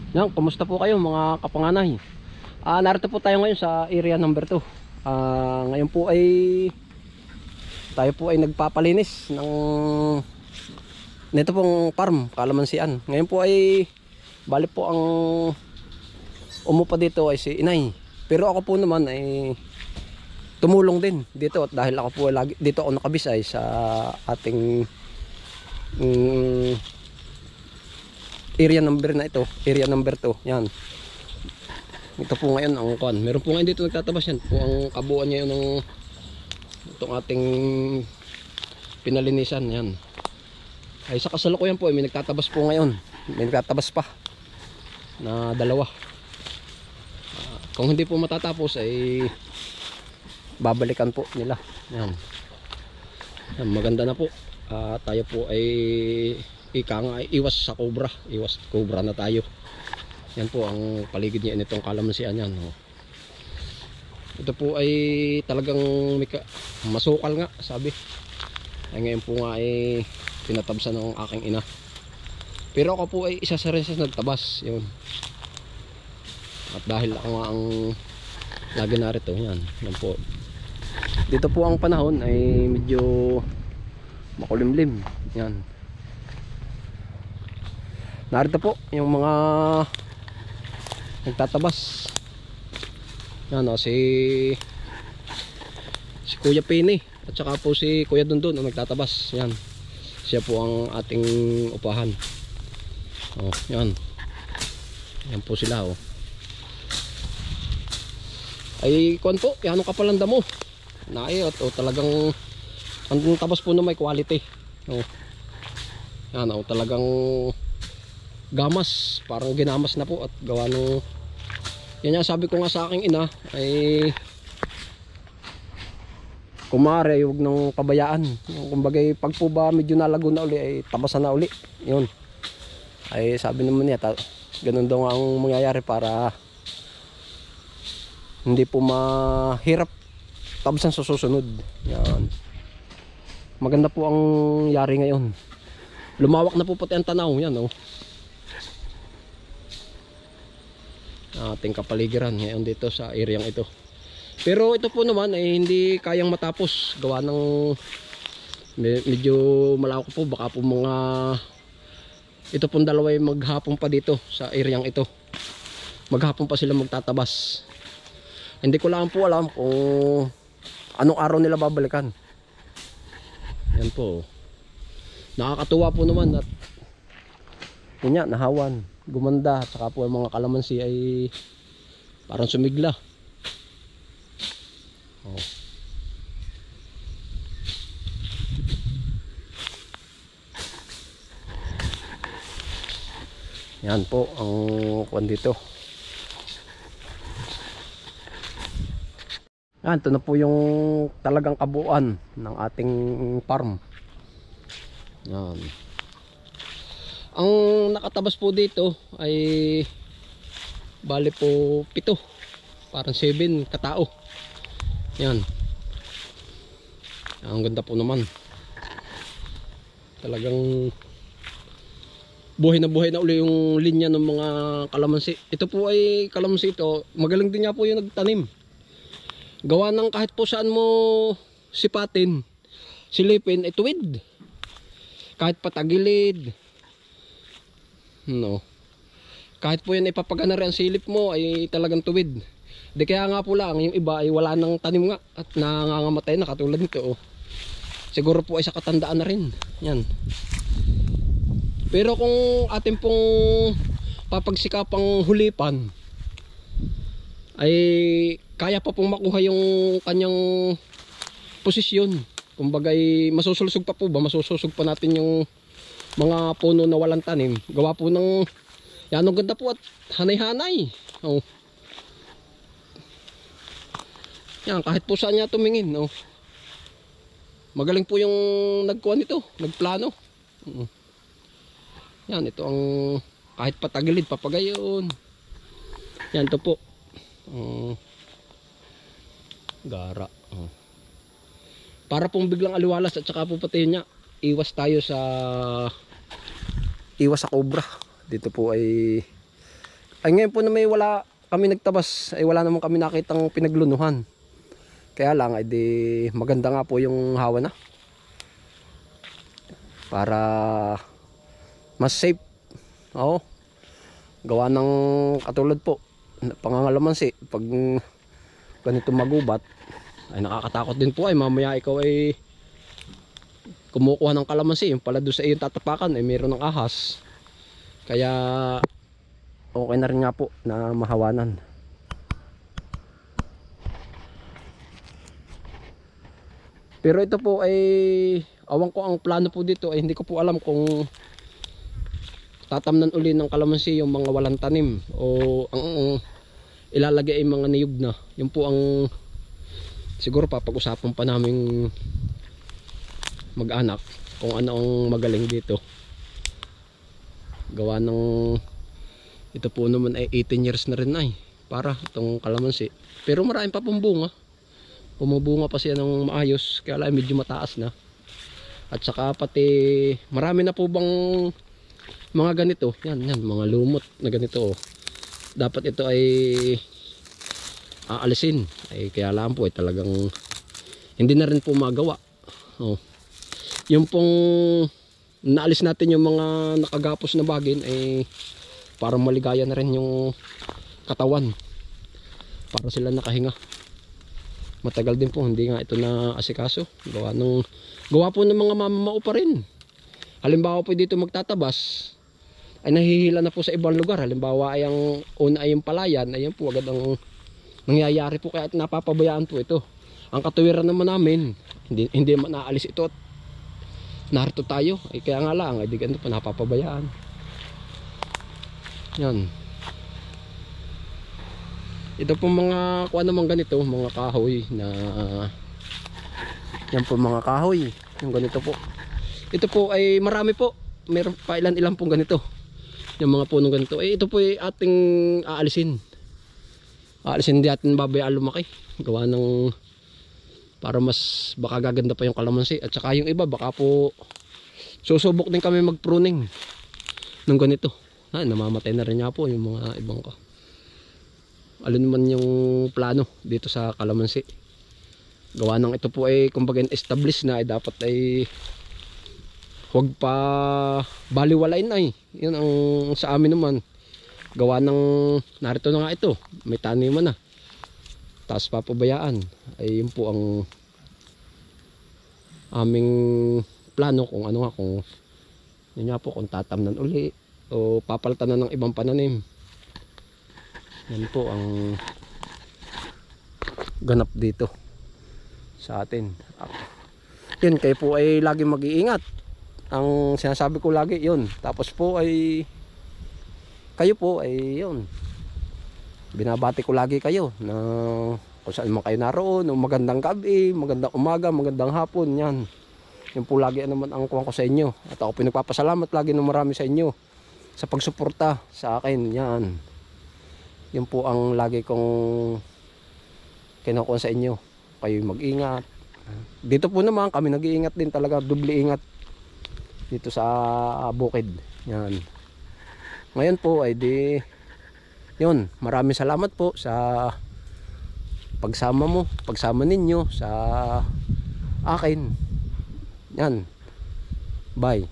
Yan, kumusta po kayo mga kapanganay? Narito po tayo ngayon sa area number 2. Ngayon po ay tayo po ay nagpapalinis ng nito pong farm, kalamansian. Ngayon po ay bali po ang umupa dito ay si Inay. Pero ako po naman ay tumulong din dito at dahil ako po ay lagi dito ako nakabisay sa ating area number na ito, area number 2. Yan. Ito po ngayon ang kuan. Meron po ngayon dito nagtatabas yan. Po ang kabuuan ngayon ng itong ating pinalinisan. Yan. Ay sa kasalukuyan po may nagtatabas po ngayon. May nagtatabas pa na dalawa. Kung hindi po matatapos ay babalikan po nila. Yan. Yan, maganda na po. Tayo po ay ika nga iwas sa cobra, iwas cobra na tayo. Yan po ang paligid niya nitong kalamansian yan. Ito po ay talagang masukal nga sabi. Ay ngayon po nga ay tinatabsan ng aking ina. Pero ako po ay isa sa rin sa nagtabas yun. At dahil ako nga ang lagi narito yan. Yan po. Dito po ang panahon ay medyo makulimlim. Yan. Narito po yung mga nagtatabas. Yan o, si Kuya Pini at saka po si Kuya Dundun ang nagtatabas. Yan. Siya po ang ating upahan. O, yan. Yan po sila o. Ay, kuwan po, yan ang kapalanda mo. Naayot o talagang ang tabas po na may quality. O. Yan o, talagang gamas, parang ginamas na po at gawa ng yan nga sabi ko nga sa aking ina ay kumare huwag nang pabayaan. Kumbaga pag po ba medyo nalago na uli ay tabasan na uli yun. Ay sabi naman niya ganun daw ang mangyayari para hindi po mahirap tabasan sa susunod. Yan. Maganda po ang yari ngayon. Lumawak na po pati ang tanaw yan oh. Ating kapaligiran ngayon dito sa areang ito. Pero ito po naman ay hindi kayang matapos gawa ng medyo malawak po, baka po mga ito pong dalawa ay maghapon pa dito sa areang ito. Maghapon pa sila magtatabas. Hindi ko lang po alam kung anong araw nila babalikan. Yan po. Nakakatuwa po naman at yun nga, nahawan, gumanda, saka po ang mga kalamansi ay parang sumigla. Oh. Yan po ang kuwan dito. Yan, ito na po yung talagang kabuuan ng ating farm. Yan. Ang nakatabas po dito ay bali po 7, parang 7 katao. Yan. Ang ganda po naman. Talagang buhay na uli yung linya ng mga kalamansi. Ito po ay kalamansi ito. Magaling din nga po yung nagtanim. Gawa ng kahit po saan mo sipatin, silipin, ay tuwid. Kahit patagilid. No. Kahit po yan ipapagana rin ang silip mo ay talagang tuwid. Di kaya nga po lang yung iba ay wala nang tanim nga at nangangamatay na katulad nito oh. Siguro po ay sa katandaan na rin. Yan. Pero kung atin pong papagsikapang hulipan ay kaya pa pong makuha yung kanyang posisyon. Kumbagay masusulsog pa po ba? Masusulsog pa natin yung mga puno na walang tanim. Gawa po ng yan ang ganda po at hanay-hanay. Oh. Yan kahit po saan niya tumingin. Oh. Magaling po yung nagkuha nito, nagplano. Yan ito ang kahit patagilid papagayon. Yan ito po. Gara. Oh. Para pong biglang aliwalas at saka po pati niya iwas tayo sa iwas sa cobra. Dito po ay Ay ngayon po na may wala kami nagtabas, ay wala naman kami nakitang pinaglunuhan. Kaya lang ay di maganda nga po yung hawa na. Para mas safe. Oo. Gawa ng katulad po pangangalamansi pag ganito magubat ay nakakatakot din po ay mamaya ikaw ay kumukuha ng kalamansi yung pala doon sa iyong tatapakan ay mayroon ng ahas. Kaya okay na rin nga po na mahawanan. Pero ito po ay awang ko ang plano po dito ay hindi ko po alam kung tatamnan uli ng kalamansi yung mga walang tanim o ang ilalagay ay mga niyog na. Yun po ang siguro papag-usapan pa namin mag-anak kung ano ang magaling dito. Gawa ng ito po naman ay 18 years na rin ay para itong kalamansi. Pero maraming pa pong bunga. Pumubunga pa siya ng maayos kaya lang medyo mataas na. At saka pati marami na po bang mga ganito, yan mga lumot na ganito. Dapat ito ay aalisin. Ay kaya lang po ay talagang hindi na rin po magawa. Oh. Yung pong naalis natin yung mga nakagapos na bagin ay parang maligaya na rin yung katawan. Para sila nakahinga. Matagal din po hindi nga ito na asikaso. Gawa po ng mga mamamao pa rin. Halimbawa po dito magtatabas ay nahihila na po sa ibang lugar. Halimbawa ay ang una ay yung palayan, ayan po agad ang nangyayari po kaya napapabayaan po ito. Ang katuwiran naman namin, hindi man naalis ito at narito tayo. Ay kaya nga lang, ay di ganito pa napapabayaan. Yan. Ito po mga kuha naman ganito, mga kahoy na yan po mga kahoy. Yung ganito po. Ito po ay marami po. Meron pa ilan pong ganito. Yung mga punong ganito. Ito po ay ating aalisin. Aalisin di atin babayaan lumaki. Gawa ng para mas baka gaganda pa yung kalamansi. At saka yung iba baka po susubok din kami mag pruning ng ganito. Namamatay na rin nga po yung mga ibang ko. Alin man yung plano dito sa kalamansi. Gawa ng ito po ay kumbaga established na ay dapat ay huwag pa baliwalain ay. Yun ang sa amin naman. Gawa ng narito na nga ito. May taniman na. Tapos papabayaan. Ay yun po ang aming plano kung ano nga kung yun nga po kung tatamnan uli o papalitan na ng ibang pananim. Yan po ang ganap dito sa atin. Yun kayo po ay lagi mag-iingat. Ang sinasabi ko lagi yun. Tapos po ay kayo po ay yun. Binabati ko lagi kayo na kung saan man kayo naroon. Magandang gabi, magandang umaga, magandang hapon. Yan. Yun po lagi naman ang kuha ko sa inyo. At ako pinagpapasalamat lagi ng marami sa inyo sa pagsuporta sa akin. Yan. Yun po ang lagi kong kinukuha sa inyo. Kayo mag-ingat. Dito po naman kami nag-iingat din talaga. Doble ingat. Dito sa bukid. Yan. Ngayon po ay di yun, maraming salamat po sa pagsama ninyo sa akin. Yan. Bye.